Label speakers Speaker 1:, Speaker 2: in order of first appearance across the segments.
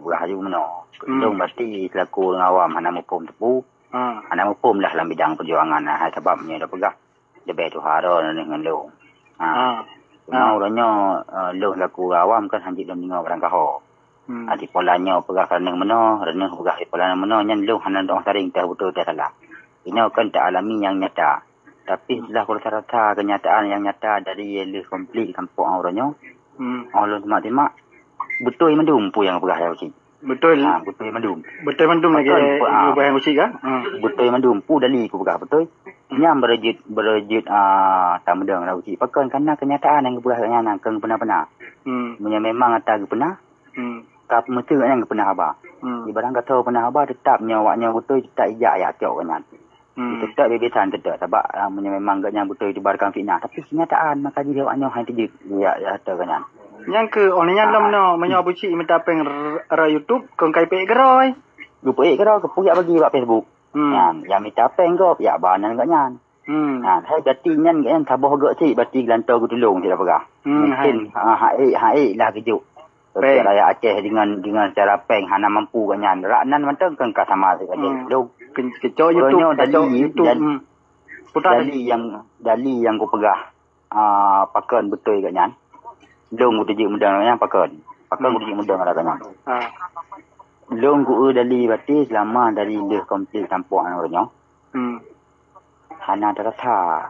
Speaker 1: Rahayu meno. Dong berarti selaku orang awam hana mupum tepu. Hana mupum lah dalam bidang perjuangan hai sebabnya dah pegah. Lebih tu hara dengan lo. Orangnya lo selaku awam kan hanjit dalam dengar barang kaho. Adi polanya pegah kerana meno, renah pegah polanya meno nyan lo hana dong saring tak betul tak salah. Ini kan tak alami yang nyata. Tapi setelah rata-rata kenyataan yang nyata dari le komplit kampung orangnya. Allah semak-semak betul mendum pu yang pegah ya.
Speaker 2: Betul.
Speaker 1: Betul mandum.
Speaker 2: Betul mandum lagi bayang musik kan?
Speaker 1: Betul mandum pu dali ku pegah betul. Nyam berejit tamdang dah uci. Pakan karena kenyataan yang pegah nya nang keng pernah-pernah. Punya memang atas pernah. Kap mesti yang pernah haba. Ibarang kata pernah haba tetap nyawaknya betul tak ijak ya tiok kan. Tetap bebesan tetap sebab memang gaknya betul dibarkan fitnah. Tapi kenyataan maka dia awaknya hang tijik ya ada kan.
Speaker 2: Yang ke onnya lom no menyo buci minta peng ra YouTube kong kai pe geroi.
Speaker 1: Gu pe geroi ke puyak bagi buat Facebook. Yang minta peng go ya banan gak nyan. Hai berarti nyan gak nyan taboh gak si berarti gelantar gu tolong tidak pegah. Mungkin hai lah kejuk. Raya Aceh dengan cara peng hana mampu gak nyan. Raknan manteng keng ka sama sekali. Dong
Speaker 2: kecok YouTube
Speaker 1: dali yang ku pegah pakan betul gak nyan. Long ku tujuk mudang yang pakan ku tujuk mudang ada kan. Long ku dali berarti selama dari le komplit kampung orangnya. Hana terasa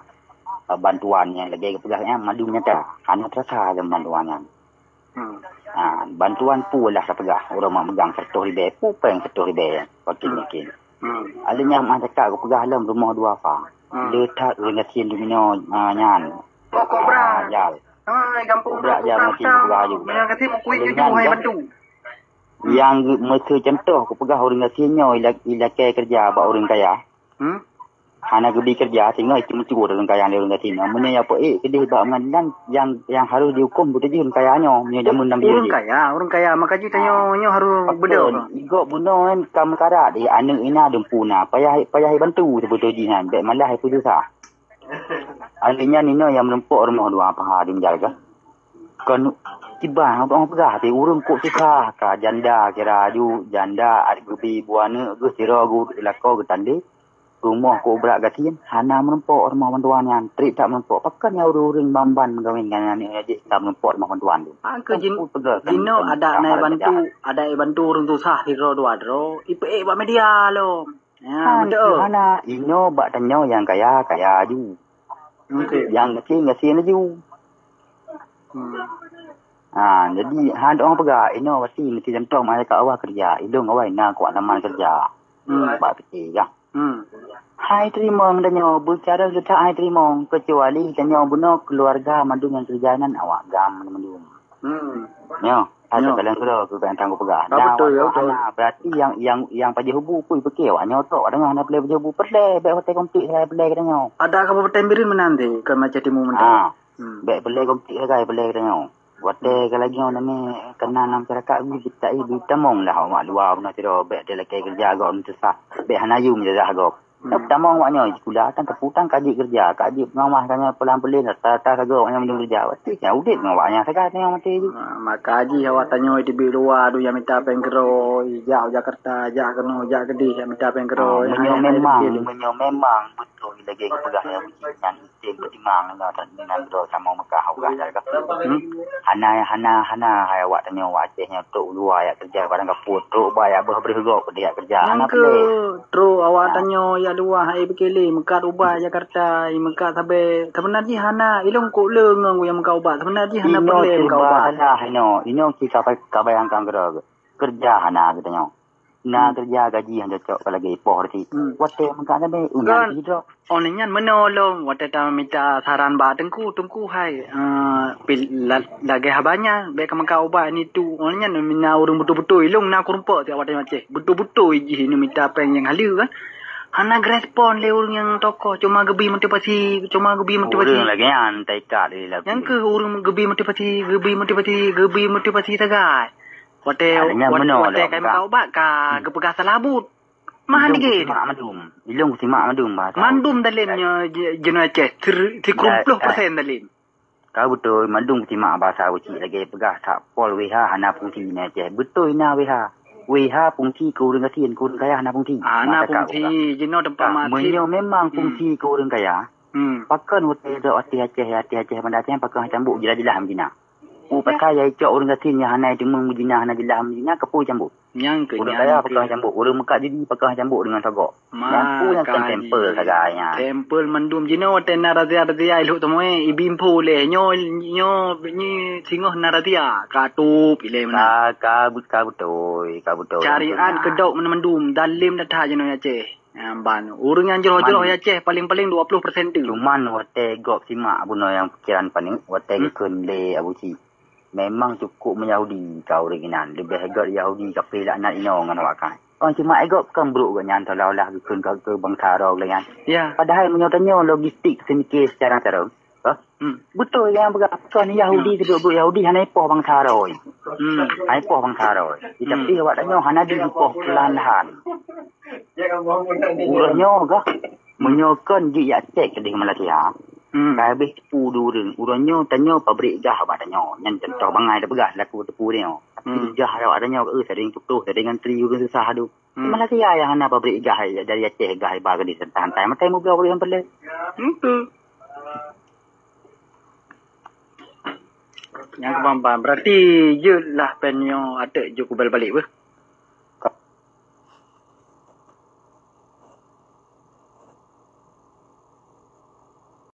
Speaker 1: bantuan yang lagi kepegahnya madu nyata. Hana terasa bantuannya. Bantuan pu lah kepegah orang mak megang 100 ribu pu peng 100 ribu wakil. Alanya mak cakap ku pegah dalam rumah dua apa. Letak rengasin domino nyan.
Speaker 2: Kobra. Gampang
Speaker 1: berak dia mesti pegah juga.
Speaker 2: Yang kata mau kuih jujur hai bantu.
Speaker 1: Yang mesti contoh ku pegah orang ngasihnya ila kerja bak orang kaya. Hana gebi kerja sehingga itu mesti orang kaya orang ngasihnya. Munya apa kedih bak pengadilan yang harus dihukum betul je orang kayanya. Munya jamun 6
Speaker 2: orang kaya maka ju tanyo harus beda.
Speaker 1: Igok bunuh kan kam karat dia anak ina dempuna payah bantu betul je kan. Baik malah itu susah. Alihnya Nino yang melempuk rumah dua apa dia menjaga. Kan tiba orang pegah tapi urung kok susah ka janda kira ju janda adik gebi buana gus tira gu lako getande. Rumah ko berak gatin hana melempuk rumah bantuan yang trik tak melempuk pakan yang urung bamban mengawin kan ni aja tak melempuk rumah bantuan tu.
Speaker 2: Angke Nino ada naik bantu urung susah tira dua dro ipe bak media lo. Ya betul.
Speaker 1: Hana Ino bak tanyo yang kaya ju. Yang kecil ju. Jadi hand orang pegah Ino pasti mesti contoh masa kat awal kerja. Idung awal nak kuat laman kerja. Bak kecil ya. Hai terima danyo bercara letak hai terima kecuali danyo benar keluarga mandung yang kerjaan awak gam mandung. Ya. Ada kalian sudah ke bentang ku pegah.
Speaker 2: Betul.
Speaker 1: Berarti yang paji hubu pun pekeh awak nyotok dengan nak play paji hubu perle baik hotel komplit saya play katanya.
Speaker 2: Ada kamu tembirin menanti ke macam timu menanti.
Speaker 1: Baik play komplit saya play katanya. Hotel ke lagi orang ni kena masyarakat kita ibu tamong lah awak luar guna tiro baik dia lagi kerja agak untuk sah. Baik hanayu menjadi agak. Tamong awaknya sekolah kan terputang kaji kerja, kaji pengawah kanya pelan-pelan rata-rata kagak awaknya mendung kerja. Pasti kan udit awaknya sekarang tengok mati tu.
Speaker 2: Maka haji awak tanya di luar tu yang minta pengkero, jak Jakarta, jak kena, jak Kedih yang minta pengkero.
Speaker 1: Memang betul lagi kepegah yang ujian istimewa pertimang dengan berdua sama Mekah awak dah. Hana hai awak tanya awak Acehnya tok luar ya kerja barang kapur tok bayar beri hegok dia kerja.
Speaker 2: Hana play. Tro awak tanya ya luar hai bekele Mekah ubah Jakarta, Mekah sampai sebenarnya hana ilung ko leung yang Mekah ubah sebenarnya hana play Mekah ubah.
Speaker 1: Ino kita bayangkan kerja hana katanya. Na kerja gaji yang cocok lagi poh reti. Wate Mekah sampai unang hidup.
Speaker 2: Onnya menolong wate ta minta saran ba tengku hai lagi habanya baik Mekah ubah ni tu onnya mina urung betul-betul ilung na kurumpa tiap wate macam betul-betul iji ni minta peng yang halu kan. Hana respon le urang yang tokoh cuma gebi motivasi
Speaker 1: urang lagi an taikat dia lah.
Speaker 2: Yang ke urang gebi motivasi tagai. Wate kai Mekah ubah ka gepegah salabut. Mahan dikit.
Speaker 1: Ilung simak madum bahasa.
Speaker 2: Mandum dalamnya jenuh Aceh 30% dalam.
Speaker 1: Kau betul mandung timak bahasa uci lagi pegah tak pol weha hana pungti ni je. Betul na weha. Weha pungti ku dengan sien ku kaya hana pungti.
Speaker 2: Hana pungti jino tempat mati.
Speaker 1: Menyo memang pungti ku dengan kaya. Pakan hotel do ati Aceh pada Aceh pakan cambuk jelas-jelas mjina. Pasal ya cok orang katin yang hanai cuma mujina hana jelah mujina kepu cambuk.
Speaker 2: Yang ke
Speaker 1: orang kaya pakai cambuk, orang Mekah jadi pakai cambuk dengan sagok. Yang yang temple saganya.
Speaker 2: Temple mandum jino ten naratia iluk temoe ibim pole nyo ni singoh naratia katu pilih mana.
Speaker 1: Ka betul.
Speaker 2: Carian kedok mandum dalim datah jino Aceh. Ban urang yang jero-jero Aceh paling-paling 20% tu.
Speaker 1: Cuman wate gop simak buno yang pikiran paning wate keun le abuci. Memang cukup Yahudi kau original. Lebih hebat Yahudi kapil anak ino ngan wakai. Orang cuma egop kan buruk ke nyan kalau lah keun ke bangsa ro lengan. Ya. Padahal menyotanya logistik semikir secara terus. Betul yang berapa ni Yahudi tu Yahudi hana ipoh bangsa ro. Hana ipoh bangsa ro. Tapi awak tanya hana di ipoh perlahan-lahan. Urangnya ke menyokan di Aceh ke dengan Malaysia. Habis tepu durung. Urangnya tanya pabrik gas awak tanya. Yang contoh bangai dah pegas laku tepu dia. Tapi gas awak tanya sering putus dengan tri urang susah tu. Malaysia yang hana pabrik gas dari Aceh gas bagi di santai. Macam mu boleh yang pelak. Yang kebamban berarti je lah penyo ada je kubal balik ber.